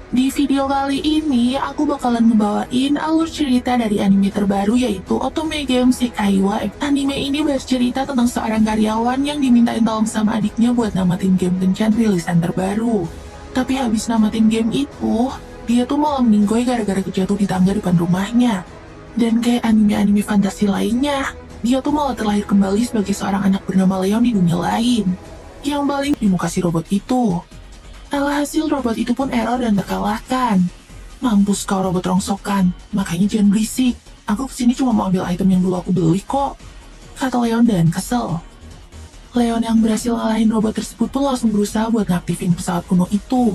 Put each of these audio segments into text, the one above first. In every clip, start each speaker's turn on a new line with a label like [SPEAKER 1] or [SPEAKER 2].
[SPEAKER 1] Di video kali ini, aku bakalan ngebawain alur cerita dari anime terbaru yaitu Otome Game Sekai wa. Anime ini bercerita tentang seorang karyawan yang dimintain tolong sama adiknya buat namatin game kencan rilisan terbaru. Tapi habis namatin game itu, dia tuh malah meninggoy gara-gara kejatuh di tangga depan rumahnya. Dan kayak anime-anime fantasi lainnya, dia tuh malah terlahir kembali sebagai seorang anak bernama Leon di dunia lain, yang paling di muka si robot itu. Alhasil robot itu pun error dan terkalahkan. Mampus kau robot rongsokan, makanya jangan berisik. Aku kesini cuma mau ambil item yang dulu aku beli kok, kata Leon dan kesel. Leon yang berhasil ngalahin robot tersebut pun langsung berusaha buat ngaktifin pesawat kuno itu.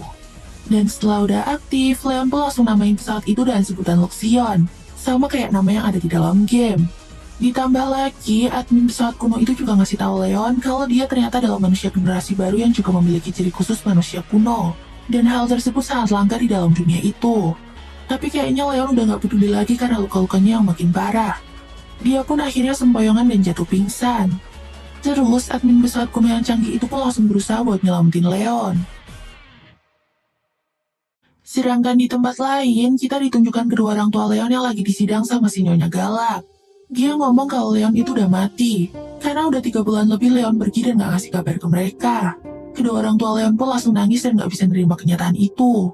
[SPEAKER 1] Dan setelah udah aktif, Leon pun langsung namain pesawat itu dengan sebutan Luxion, sama kayak nama yang ada di dalam game. Ditambah lagi, admin pesawat kuno itu juga ngasih tahu Leon kalau dia ternyata adalah manusia generasi baru yang juga memiliki ciri khusus manusia kuno. Dan hal tersebut sangat langka di dalam dunia itu. Tapi kayaknya Leon udah gak peduli lagi karena luka-lukanya yang makin parah. Dia pun akhirnya sempoyongan dan jatuh pingsan. Terus, admin pesawat kuno yang canggih itu pun langsung berusaha buat nyelamatin Leon. Sedangkan di tempat lain, kita ditunjukkan kedua orang tua Leon yang lagi disidang sama si Nyonya Galak. Dia ngomong kalau Leon itu udah mati, karena udah 3 bulan lebih Leon pergi dan gak ngasih kabar ke mereka. Kedua orang tua Leon pun langsung nangis dan gak bisa nerima kenyataan itu.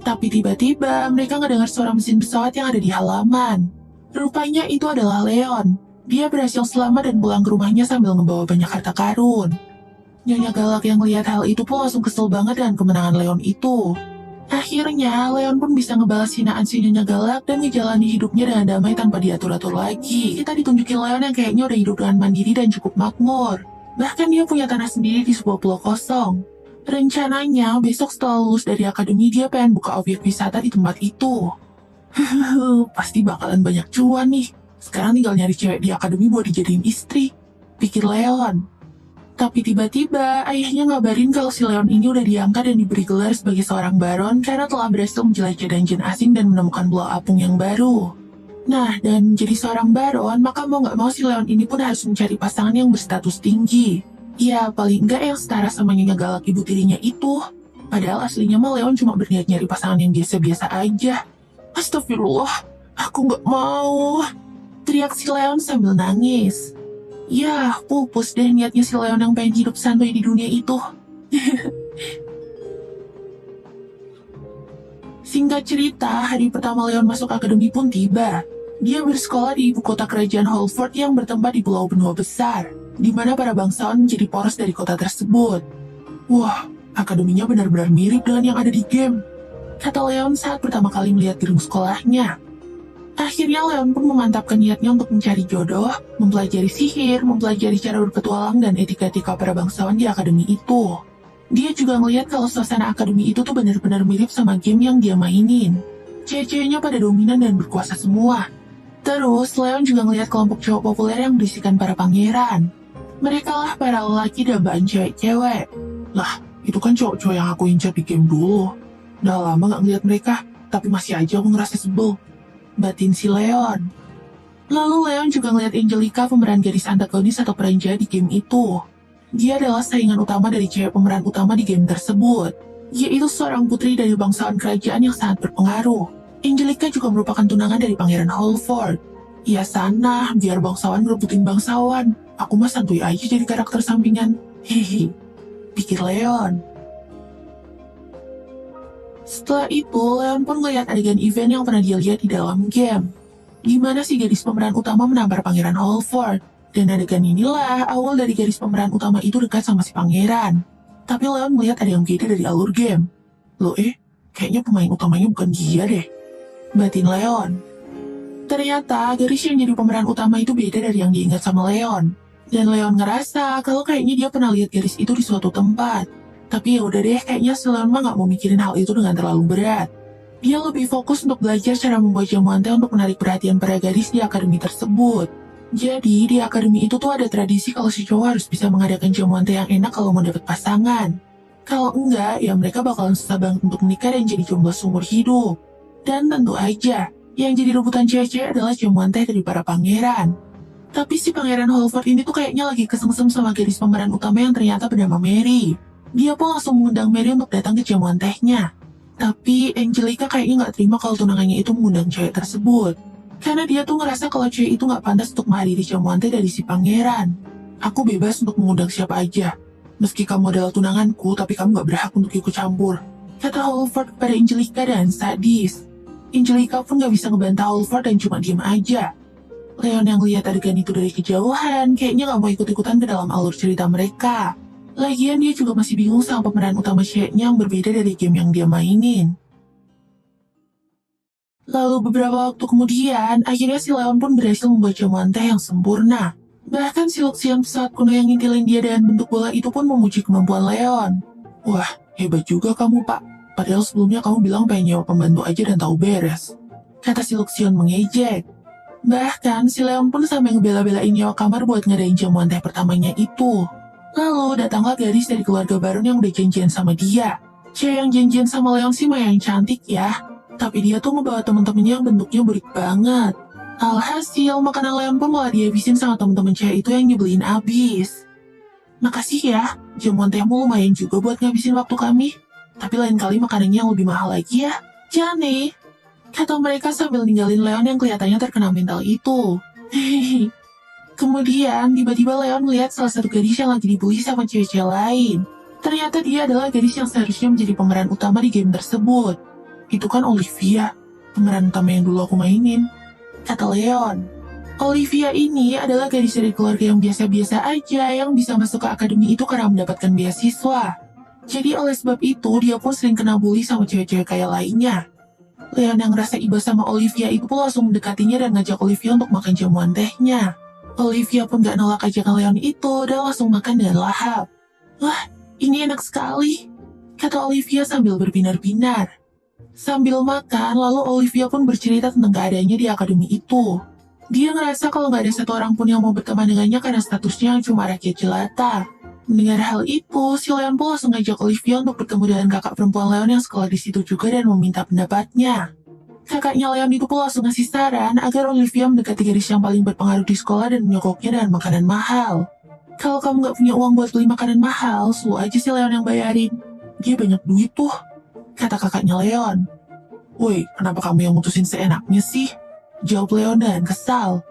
[SPEAKER 1] Tapi tiba-tiba mereka ngedengar suara mesin pesawat yang ada di halaman. Rupanya itu adalah Leon. Dia berhasil selamat dan pulang ke rumahnya sambil membawa banyak harta karun. Nyonya Galak yang melihat hal itu pun langsung kesel banget dengan kemenangan Leon itu. Akhirnya, Leon pun bisa ngebalas hinaan si Nyonya Galak dan ngejalani hidupnya dengan damai tanpa diatur-atur lagi. Kita ditunjukin Leon yang kayaknya udah hidup dengan mandiri dan cukup makmur. Bahkan dia punya tanah sendiri di sebuah pulau kosong. Rencananya, besok setelah lulus dari akademi dia pengen buka objek wisata di tempat itu. Pasti bakalan banyak cuan nih. Sekarang tinggal nyari cewek di akademi buat dijadiin istri, pikir Leon. Tapi tiba-tiba, ayahnya ngabarin kalau si Leon ini udah diangkat dan diberi gelar sebagai seorang baron karena telah berhasil menjelajah dungeon asing dan menemukan pulau apung yang baru. Nah, dan jadi seorang baron, maka mau nggak mau si Leon ini pun harus mencari pasangan yang berstatus tinggi. Ya, paling nggak yang setara sama Nyonya Galak ibu tirinya itu. Padahal aslinya mah Leon cuma berniat nyari pasangan yang biasa-biasa aja. Astagfirullah, aku nggak mau. Teriak si Leon sambil nangis. Ya, pupus deh niatnya si Leon yang pengen hidup santuy di dunia itu. Singkat cerita, hari pertama Leon masuk akademi pun tiba. Dia bersekolah di ibu kota kerajaan Holford yang bertempat di pulau benua besar, di mana para bangsawan menjadi poros dari kota tersebut. Wah, akademinya benar-benar mirip dengan yang ada di game, kata Leon saat pertama kali melihat gedung sekolahnya. Akhirnya Leon pun memantapkan niatnya untuk mencari jodoh, mempelajari sihir, mempelajari cara berpetualang dan etika-etika para bangsawan di akademi itu. Dia juga ngeliat kalau suasana akademi itu tuh benar-benar mirip sama game yang dia mainin. Cewek-ceweknya pada dominan dan berkuasa semua. Terus, Leon juga ngeliat kelompok cowok populer yang berisikan para pangeran. Mereka lah para lelaki dambaan cewek-cewek. Lah, itu kan cowok-cowok yang aku incar di game dulu. Udah lama gak ngeliat mereka, tapi masih aja aku ngerasa sebel, batin si Leon. Lalu Leon juga ngeliat Angelica, pemeran gadis antagonis atau peranjaya di game itu. Dia adalah saingan utama dari cewek pemeran utama di game tersebut, yaitu seorang putri dari bangsawan kerajaan yang sangat berpengaruh. Angelica juga merupakan tunangan dari Pangeran Holford. Ya sana, biar bangsawan ngerebutin bangsawan. Aku mah santuy aja jadi karakter sampingan. Hehe, pikir Leon. Setelah itu, Leon pun ngeliat adegan event yang pernah dia lihat di dalam game, di mana si gadis pemeran utama menampar Pangeran Holford. Dan adegan inilah awal dari gadis pemeran utama itu dekat sama si pangeran. Tapi Leon melihat ada yang beda dari alur game. Loh kayaknya pemain utamanya bukan dia deh, batin Leon. Ternyata gadis yang jadi pemeran utama itu beda dari yang diingat sama Leon. Dan Leon ngerasa kalau kayaknya dia pernah lihat gadis itu di suatu tempat. Tapi ya udah deh, kayaknya si Leon mah gak mau mikirin hal itu dengan terlalu berat. Dia lebih fokus untuk belajar cara membuat jamuan teh untuk menarik perhatian para gadis di akademi tersebut. Jadi, di akademi itu tuh ada tradisi kalau si cowok harus bisa mengadakan jamuan teh yang enak kalau mau dapet pasangan. Kalau enggak, ya mereka bakalan susah banget untuk menikah dan jadi jomblo seumur hidup. Dan tentu aja, yang jadi rebutan cewek-cewek adalah jamuan teh dari para pangeran. Tapi si Pangeran Holford ini tuh kayaknya lagi kesengsem sama gadis pemeran utama yang ternyata bernama Mary. Dia pun langsung mengundang Mary untuk datang ke jamuan tehnya. Tapi Angelica kayaknya nggak terima kalau tunangannya itu mengundang cewek tersebut. Karena dia tuh ngerasa kalau cewek itu nggak pantas untuk menghadiri jamuan teh dari si pangeran. Aku bebas untuk mengundang siapa aja. Meski kamu adalah tunanganku, tapi kamu nggak berhak untuk ikut campur. Kata Holford kepada Angelica dan sadis. Angelica pun nggak bisa ngebantah Holford dan cuma diem aja. Leon yang lihat adegan itu dari kejauhan, kayaknya nggak mau ikut-ikutan ke dalam alur cerita mereka. Lagian dia juga masih bingung sama pemeran utama ceweknya yang berbeda dari game yang dia mainin. Lalu beberapa waktu kemudian, akhirnya si Leon pun berhasil membuat jamuan teh yang sempurna. Bahkan si Luxian pesawat kuno yang ngintilin dia dengan bentuk bola itu pun memuji kemampuan Leon. Wah, hebat juga kamu, Pak. Padahal sebelumnya kamu bilang pengen nyewa pembantu aja dan tahu beres. Kata si Luxian mengejek. Bahkan si Leon pun sampai ngebela-belain nyewa kamar buat ngadain jamuan teh pertamanya itu. Lalu datanglah gadis dari keluarga Baron yang udah janjian sama dia. Cewek yang janjian sama Leon sih mah yang cantik ya. Tapi dia tuh membawa temen-temennya yang bentuknya burik banget. Alhasil, makanan Leon pun malah dihabisin sama temen-temen cewek itu yang nyebelin abis. Makasih ya, jamuan tehmu lumayan juga buat ngabisin waktu kami. Tapi lain kali makanannya yang lebih mahal lagi ya. Jane, kata mereka sambil ninggalin Leon yang kelihatannya terkena mental itu. Hehehe. Kemudian, tiba-tiba Leon melihat salah satu gadis yang lagi dibully sama cewek-cewek lain. Ternyata dia adalah gadis yang seharusnya menjadi pemeran utama di game tersebut. Itu kan Olivia, pemeran utama yang dulu aku mainin, kata Leon. Olivia ini adalah gadis dari keluarga yang biasa-biasa aja yang bisa masuk ke akademi itu karena mendapatkan beasiswa. Jadi oleh sebab itu, dia pun sering kena bully sama cewek-cewek kaya lainnya. Leon yang ngerasa iba sama Olivia itu pun langsung mendekatinya dan ngajak Olivia untuk makan jamuan tehnya. Olivia pun gak nolak ajakan Leon itu dan langsung makan dengan lahap. Wah, ini enak sekali, kata Olivia sambil berbinar-binar. Sambil makan, lalu Olivia pun bercerita tentang keadaannya di akademi itu. Dia ngerasa kalau gak ada satu orang pun yang mau berteman dengannya karena statusnya yang cuma rakyat jelata. Mendengar hal itu, si Leon pun langsung ngajak Olivia untuk bertemu dengan kakak perempuan Leon yang sekolah di situ juga dan meminta pendapatnya. Kakaknya Leon itu pun langsung ngasih saran agar Olivia mendekati gadis yang paling berpengaruh di sekolah dan menyokoknya dengan makanan mahal. Kalau kamu gak punya uang buat beli makanan mahal, suruh aja si Leon yang bayarin. Dia banyak duit tuh, kata kakaknya Leon. Woi, kenapa kamu yang mutusin seenaknya sih? Jawab Leon dan kesal.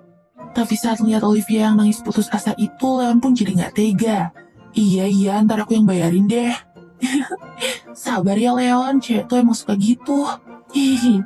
[SPEAKER 1] Tapi saat lihat Olivia yang nangis putus asa itu, Leon pun jadi gak tega. Iya, ntar aku yang bayarin deh. Sabar ya Leon, cewek tuh emang suka gitu. Hihi.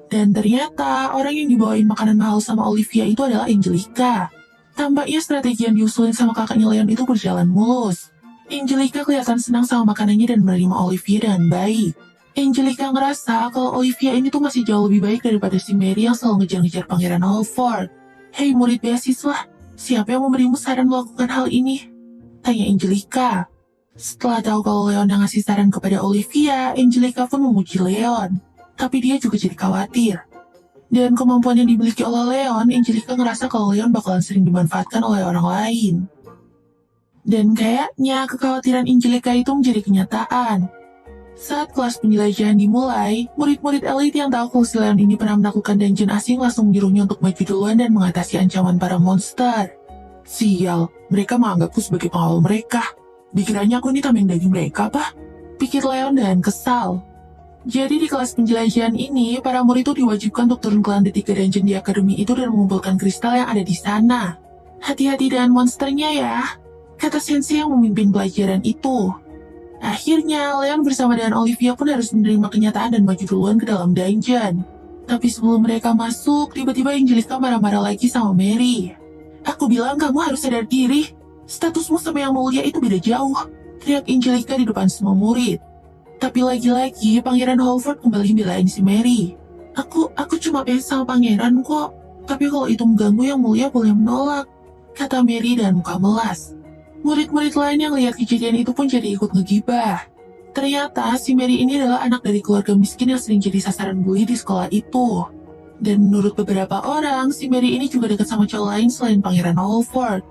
[SPEAKER 1] Dan ternyata orang yang dibawain makanan mahal sama Olivia itu adalah Angelica. Tampaknya strategi yang diusulin sama kakaknya Leon itu berjalan mulus. Angelica kelihatan senang sama makanannya dan menerima Olivia dengan baik. Angelica ngerasa kalau Olivia ini tuh masih jauh lebih baik daripada si Mary yang selalu ngejar-ngejar Pangeran Holford. Hei murid beasiswa, siapa yang memberimu saran melakukan hal ini? Tanya Angelica. Setelah tahu kalau Leon yang ngasih saran kepada Olivia, Angelica pun memuji Leon. Tapi dia juga jadi khawatir. Dan kemampuan yang dimiliki oleh Leon, Angelica ngerasa kalau Leon bakalan sering dimanfaatkan oleh orang lain. Dan kayaknya kekhawatiran Angelica itu menjadi kenyataan. Saat kelas penjelajahan dimulai, murid-murid elit yang tahu kalau si Leon ini pernah melakukan dungeon asing langsung menyuruhnya untuk maju duluan dan mengatasi ancaman para monster. Sial, mereka menganggapku sebagai pengawal mereka. Dikiranya aku ini tameng daging mereka, Pak? Pikir Leon dan kesal. Jadi di kelas penjelajahan ini, para murid itu diwajibkan untuk turun ke lantai 3 dungeon di akademi itu dan mengumpulkan kristal yang ada di sana. Hati-hati dengan monsternya ya, kata sensei yang memimpin pelajaran itu. Akhirnya, Leon bersama dengan Olivia pun harus menerima kenyataan dan maju duluan ke dalam dungeon. Tapi sebelum mereka masuk, tiba-tiba Angelica marah-marah lagi sama Mary. Aku bilang kamu harus sadar diri. Statusmu sama yang mulia itu beda jauh, teriak Angelica di depan semua murid. Tapi lagi-lagi, Pangeran Holford kembali belain si Mary. Aku cuma pengen sama pangeran kok. Tapi kalau itu mengganggu yang mulia boleh menolak, kata Mary dan muka melas. Murid-murid lain yang lihat kejadian itu pun jadi ikut ngegibah. Ternyata si Mary ini adalah anak dari keluarga miskin yang sering jadi sasaran bully di sekolah itu. Dan menurut beberapa orang, si Mary ini juga dekat sama cowok lain selain Pangeran Holford.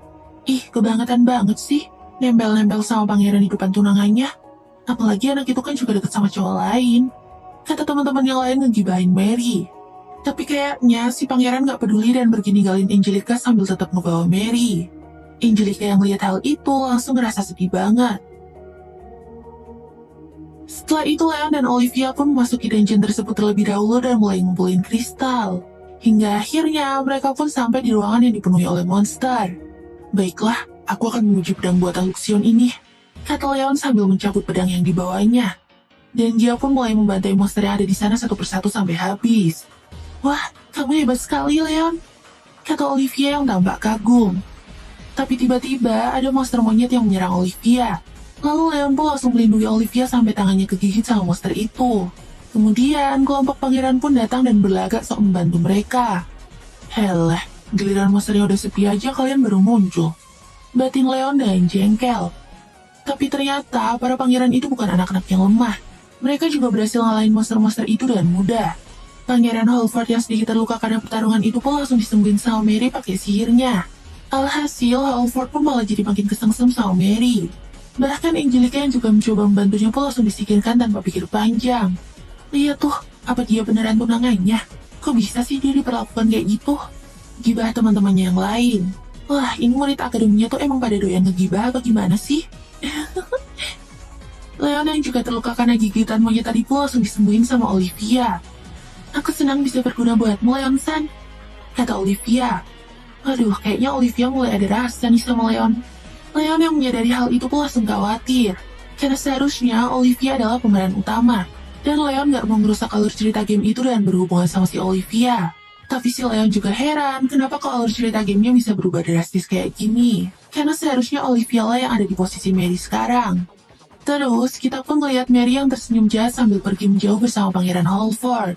[SPEAKER 1] Ih, kebangetan banget sih, nempel-nempel sama pangeran di depan tunangannya. Apalagi anak itu kan juga dekat sama cowok lain, kata teman-teman yang lain ngegibahin Mary. Tapi kayaknya si pangeran gak peduli dan pergi ninggalin Angelica sambil tetap ngebawa Mary. Angelica yang lihat hal itu langsung ngerasa sedih banget. Setelah itu Leon dan Olivia pun memasuki dungeon tersebut terlebih dahulu dan mulai ngumpulin kristal. Hingga akhirnya mereka pun sampai di ruangan yang dipenuhi oleh monster. Baiklah, aku akan menguji pedang buatan Luxion ini, kata Leon sambil mencabut pedang yang dibawanya. Dan dia pun mulai membantai monster yang ada di sana satu persatu sampai habis. Wah, kamu hebat sekali Leon, kata Olivia yang tampak kagum. Tapi tiba-tiba ada monster monyet yang menyerang Olivia. Lalu Leon pun langsung melindungi Olivia sampai tangannya kegigit sama monster itu. Kemudian kelompok pangeran pun datang dan berlagak sok membantu mereka. Heleh, giliran monsternya udah sepi aja kalian baru muncul, batin Leon dan jengkel. Tapi ternyata para pangeran itu bukan anak-anak yang lemah. Mereka juga berhasil ngalahin monster-monster itu dengan mudah. Pangeran Halford yang sedikit terluka karena pertarungan itu pun langsung disembuhin sama Mary pakai sihirnya. Alhasil, Halford pun malah jadi makin kesengsem sama Mary. Bahkan Angelica yang juga mencoba membantunya pun langsung disingkirkan tanpa pikir panjang. Lihat tuh, apa dia beneran tunangannya? Kok bisa sih dia diperlakukan kayak gitu? Gibah teman-temannya yang lain. Wah, ini murid akademinya tuh emang pada doyan ngegibah apa gimana sih? Leon yang juga terluka karena gigitan monyet tadi pun langsung disembuhin sama Olivia. Aku senang bisa berguna buatmu, Leon-san, kata Olivia. Aduh, kayaknya Olivia mulai ada rasa nih sama Leon. Leon yang menyadari hal itu pun langsung khawatir. Karena seharusnya Olivia adalah pemeran utama. Dan Leon gak mau merusak alur cerita game itu dan berhubungan sama si Olivia. Tapi si Leon juga heran kenapa kok alur cerita gamenya bisa berubah drastis kayak gini. Karena seharusnya Olivia lah yang ada di posisi Mary sekarang. Terus, kita pun melihat Mary yang tersenyum jahat sambil pergi menjauh bersama Pangeran Halford.